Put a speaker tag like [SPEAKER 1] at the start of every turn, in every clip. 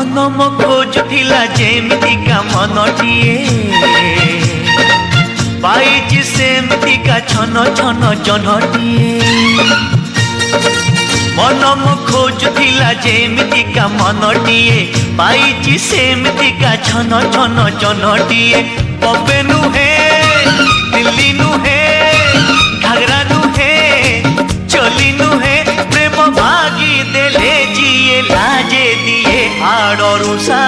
[SPEAKER 1] मन मो खोजुला जेमितिका मनटिए पाइछि सेमितिका छन छन जनटिए मन मो खोजुला जेमितिका मनटिए पाइछि सेमितिका छन छन जनटिए बबे नुहे दिल्ली नुहे घाघरा नुहे चली नुहे प्रेम भागी देले जिए लाजे दिए आड़रुषा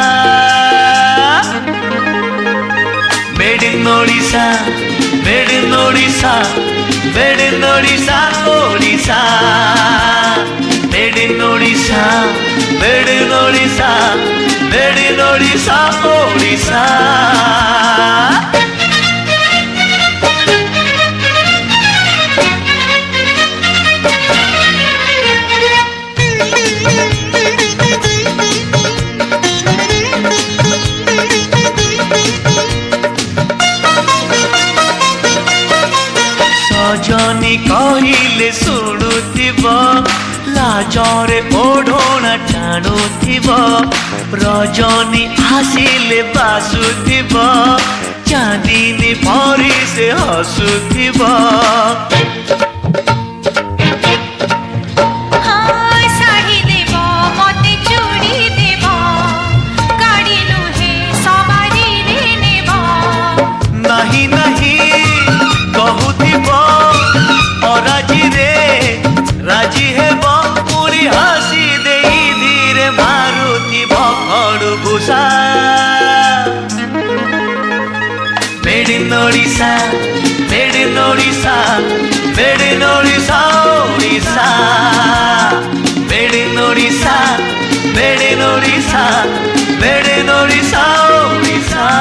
[SPEAKER 1] made in Odisha made in Odisha made in Odisha Odisha made in Odisha made in Odisha made in Odisha Odisha सजनी कहले शुणुथिब लाजरे ओढ़णा टाणुथिब रजनी आसिले बासुथिब चांदिनी परी से हसुथिब नहीं नहीं कहूथिब राजी रे राजी हेब पुरी हसी दे धीरे मारुथिब खड़भूषा made in Odisha made in Odisha made in Odisha Odisha made in Odisha made in Odisha made in Odisha Odisha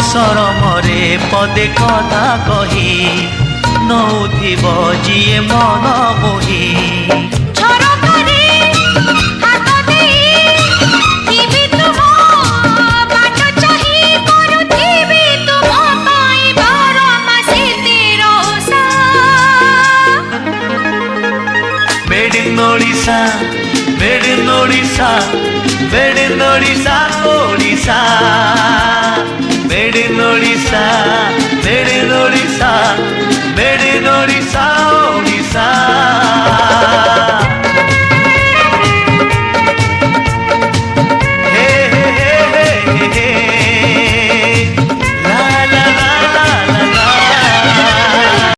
[SPEAKER 1] सरमरे पदे कथा कही नौथिब जिए मन मोही made in Odisha made in Odisha made in Odisha Odisha made in Odisha made in Odisha made in Odisha Odisha